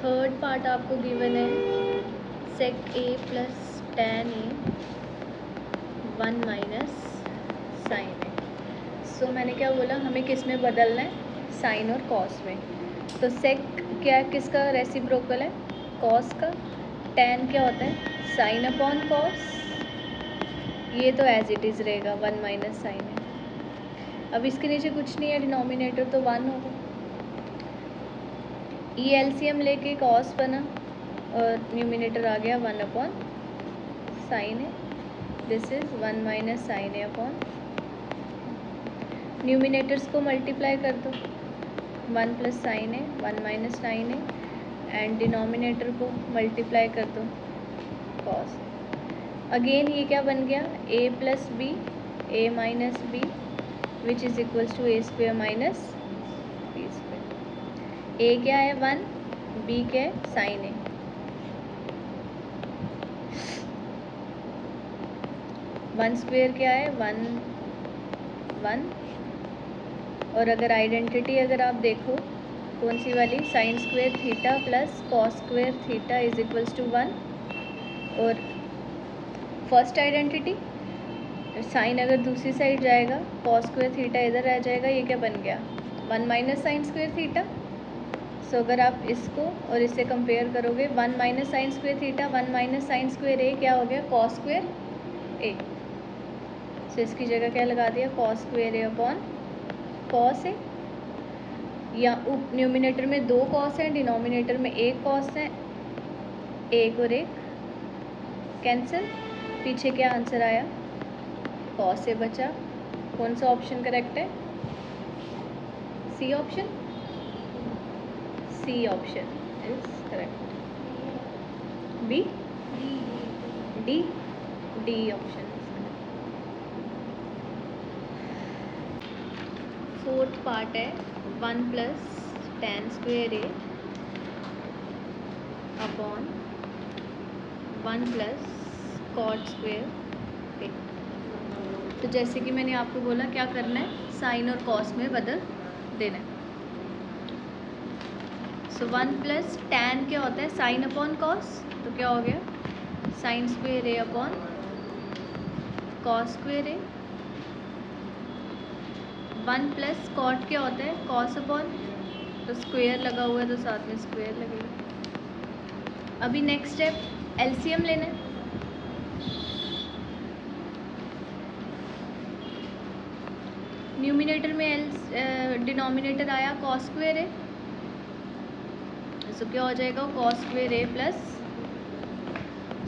Third part आपको given है सेक ए plus tan ए 1 minus sign ए। सो मैंने क्या बोला, हमें किस में बदलना है, साइन और कॉस में। तो सेक क्या किसका रेसिप्रोकल है, कॉस का। tan क्या होता है, साइन अपॉन कॉस। ये तो एज इट इज़ रहेगा 1 माइनस साइन है। अब इसके नीचे कुछ नहीं है, डिनोमिनेटर तो 1 होगा। ये एलसीएम लेके कॉस बना और न्यूमिनेटर आ गया 1 अपॉन साइन है। दिस इज 1 माइनस साइन है अपॉन, न्यूमिनेटर्स को मल्टीप्लाई कर दो, 1 प्लस साइन है 1 माइनस साइन है, एंड डिनोमिनेटर को मल्टीप्लाई कर दो कॉस। अगेन ये क्या बन गया, A plus B A minus B which is equals to A square minus B square. A क्या है 1, बी क्या है साइन है। वन स्क्वेयर क्या है 1 1, और अगर आइडेंटिटी अगर आप देखो कौन सी वाली, sine square theta plus cos square theta is equals to 1। और फर्स्ट आइडेंटिटी साइन अगर दूसरी साइड जाएगा कॉस स्क्वेयर थीटा इधर रह जाएगा, ये क्या बन गया 1 minus sine square theta. So अगर आप इसको और इससे कंपेयर करोगे 1 minus sine square theta 1 minus sine square A क्या हो गया, कॉस स्क्वेयर ए। सो इसकी जगह क्या लगा दिया, cos square A upon cos है। या न्यूमिनेटर में 2 कॉस हैं, डिनोमिनेटर में 1 कॉस है, एक और एक कैंसिल। पीछे क्या आंसर आया, कॉस से बचा। कौन सा ऑप्शन करेक्ट है, C option, C option is correct. B, D, D option is correct. Fourth part है 1 plus tan square A upon 1 plus cot square A. तो जैसे कि मैंने आपको बोला क्या करना है, साइन और कॉस में बदल देना है। सो 1 प्लस tan क्या होता है, साइन अपॉन कॉस, तो क्या हो गया sign square A upon cos square A. 1 plus cot क्या होता है, कॉस अपॉन, तो स्क्वेयर लगा हुआ है तो साथ में स्क्वेयर लगेगा। अभी नेक्स्ट स्टेप एलसीएम लेना है। न्यूमिनेटर में डिनोमिनेटर आया कॉस स्क्वेयर ए, सो क्या हो जाएगा cos square A plus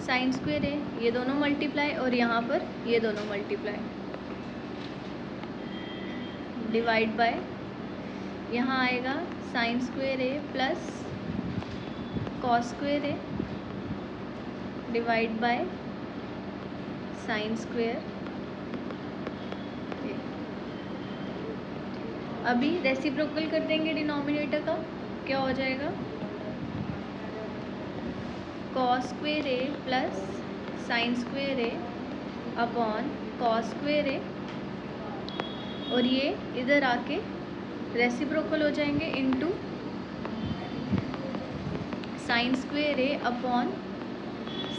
sine square ए, ये दोनों मल्टीप्लाई और यहाँ पर ये दोनों मल्टीप्लाई, डिवाइड बाय, यहाँ आएगा sine square A plus cos square A divide by sine square A. अभी रेसिप्रोकल कर देंगे डिनोमिनेटर का, क्या हो जाएगा cos square A plus sine square A upon cos square A, और ये इधर आके रेसिप्रोकल हो जाएंगे into sine square A upon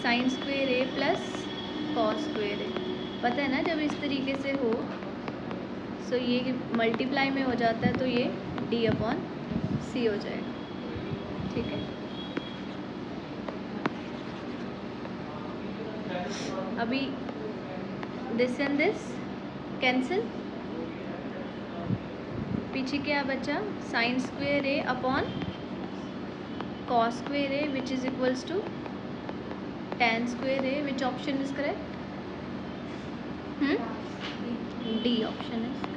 sine square A plus cos square A. पता है ना जब इस तरीके से हो सो ये मल्टीप्लाई में हो जाता है तो ये डी अपॉन सी हो जाएगा, ठीक है। अभी दिस एंड दिस कैंसिल, पीछे क्या बचा sine square A upon cos square A which is equals to tan square A, which option is correct, D option is correct.